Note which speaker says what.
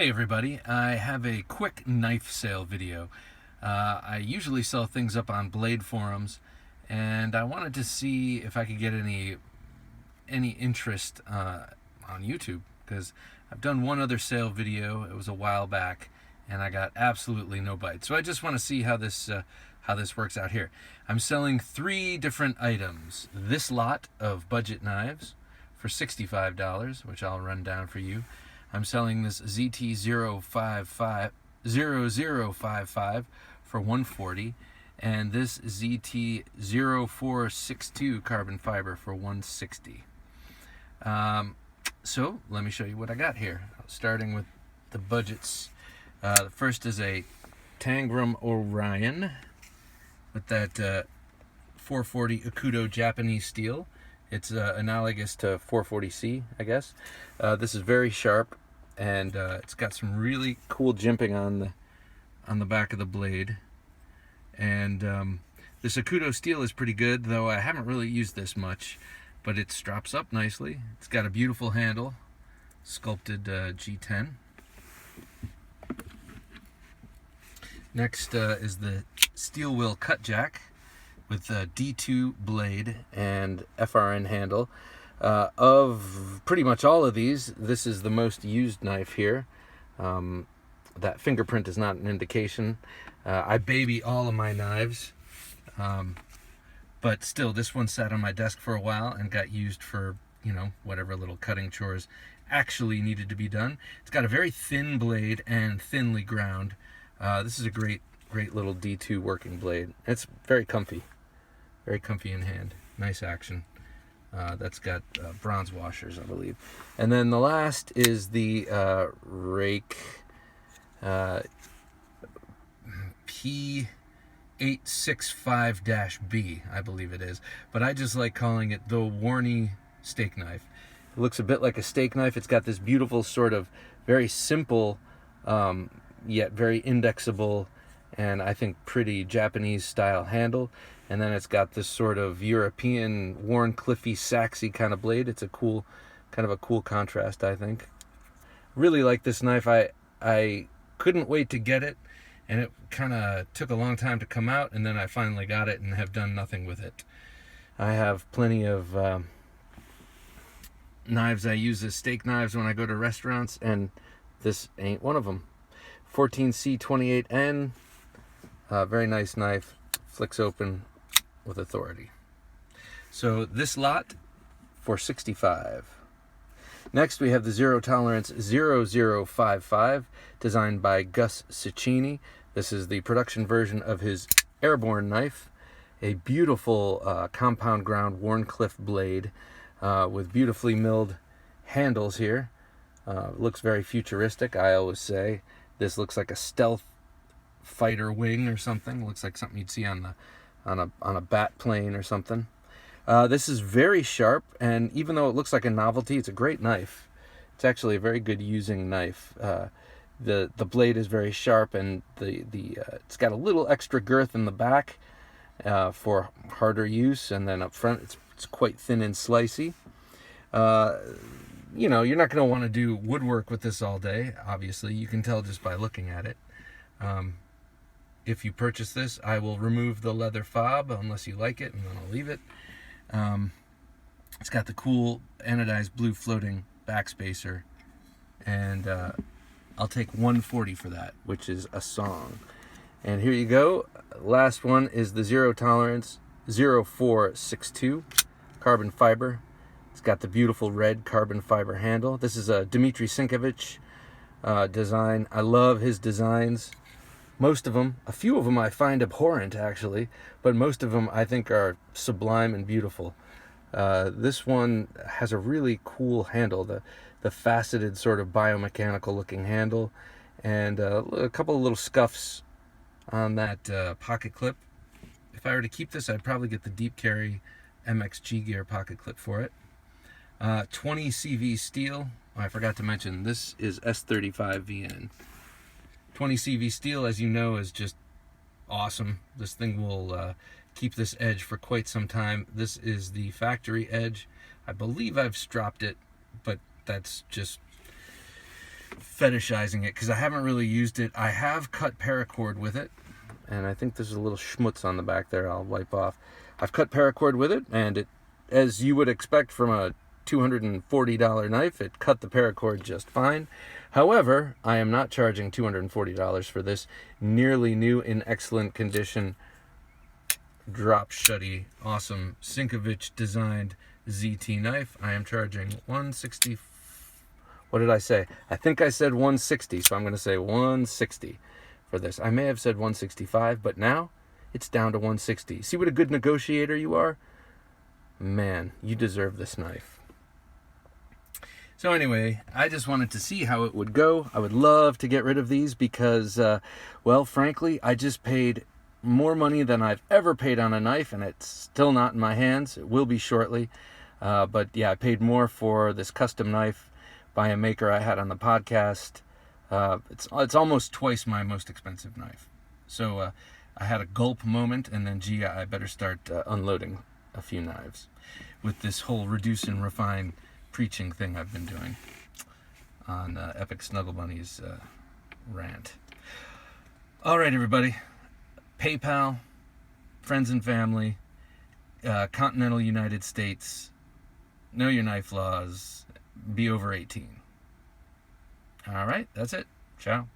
Speaker 1: Hey everybody, I have a quick knife sale video. I usually sell things up on blade forums, and I wanted to see if I could get any interest on YouTube, because I've done one other sale video. It was a while back, and I got absolutely no bites. So I just want to see how this works out here. I'm selling 3 different items. This lot of budget knives for $65, which I'll run down for you. I'm selling this ZT055 for $140, and this ZT0462 carbon fiber for $160. So let me show you what I got here. Starting with the budgets. The first is a Tangram Orion with that 440 Akudo Japanese steel. It's analogous to 440C, I guess. This is very sharp, and it's got some really cool jimping on the back of the blade. And this Akudo steel is pretty good, though I haven't really used this much, but it straps up nicely. It's got a beautiful handle, sculpted G10. Next is the steel wheel Cutjack with a D2 blade and FRN handle. Of pretty much all of these, this is the most used knife here. That fingerprint is not an indication. I baby all of my knives, but still, this one sat on my desk for a while and got used for, you know, whatever little cutting chores actually needed to be done. It's got a very thin blade and thinly ground. This is a great little D2 working blade. It's very comfy in hand. Nice action. That's got bronze washers, I believe. And then the last is the Ruike P865-B, I believe it is. But I just like calling it the Warney steak knife. It looks a bit like a steak knife. It's got this beautiful sort of very simple, yet very indexable, and I think pretty Japanese style handle. And then it's got this sort of European, worn, cliffy, saxy kind of blade. It's a cool, kind of a cool contrast, I think. Really like this knife. I couldn't wait to get it, and it kind of took a long time to come out, and then I finally got it and have done nothing with it. I have plenty of knives I use as steak knives when I go to restaurants, and this ain't one of them. 14C28N, very nice knife, flicks open with authority. So this lot for $65. Next we have the Zero Tolerance 0055, designed by Gus Ciccini. This is the production version of his airborne knife. A beautiful compound ground Wharncliffe blade with beautifully milled handles here. Looks very futuristic, I always say. This looks like a stealth fighter wing or something. Looks like something you'd see on a bat plane or something. This is very sharp, and even though it looks like a novelty, it's a great knife. It's actually a very good using knife. The blade is very sharp, and it's got a little extra girth in the back for harder use, and then up front it's quite thin and slicey. You know, you're not going to want to do woodwork with this all day, obviously. You can tell just by looking at it. If you purchase this, I will remove the leather fob unless you like it, and then I'll leave it. It's got the cool anodized blue floating backspacer, and I'll take $140 for that, which is a song. And here you go. Last one is the Zero Tolerance 0462 carbon fiber. It's got the beautiful red carbon fiber handle. This is a Dmitry Sienkiewicz design. I love his designs. Most of them, a few of them I find abhorrent actually, but most of them I think are sublime and beautiful. This one has a really cool handle, the faceted sort of biomechanical looking handle, and a couple of little scuffs on that pocket clip. If I were to keep this, I'd probably get the deep carry MXG gear pocket clip for it. 20 CV steel. Oh, I forgot to mention, this is S35VN. 20 CV steel, as you know, is just awesome. This thing will keep this edge for quite some time. This is the factory edge. I believe I've stropped it, but that's just fetishizing it because I haven't really used it. I have cut paracord with it, and I think there's a little schmutz on the back there I'll wipe off. I've cut paracord with it, and it, as you would expect from a $240 knife, it cut the paracord just fine. However, I am not charging $240 for this nearly new, in excellent condition, drop shutty, awesome Sinkovich designed ZT knife. I am charging $160. What did I say? I think I said $160, so I'm going to say $160 for this. I may have said $165, but now it's down to $160. See what a good negotiator you are? Man, you deserve this knife. So anyway, I just wanted to see how it would go. I would love to get rid of these because, well, frankly, I just paid more money than I've ever paid on a knife, and it's still not in my hands. It will be shortly. But yeah, I paid more for this custom knife by a maker I had on the podcast. It's almost twice my most expensive knife. So I had a gulp moment, and then, gee, I better start unloading a few knives with this whole reduce and refine preaching thing I've been doing on Epic Snuggle Bunny's rant. All right, everybody. PayPal, friends and family, Continental United States, know your knife laws, be over 18. All right, that's it. Ciao.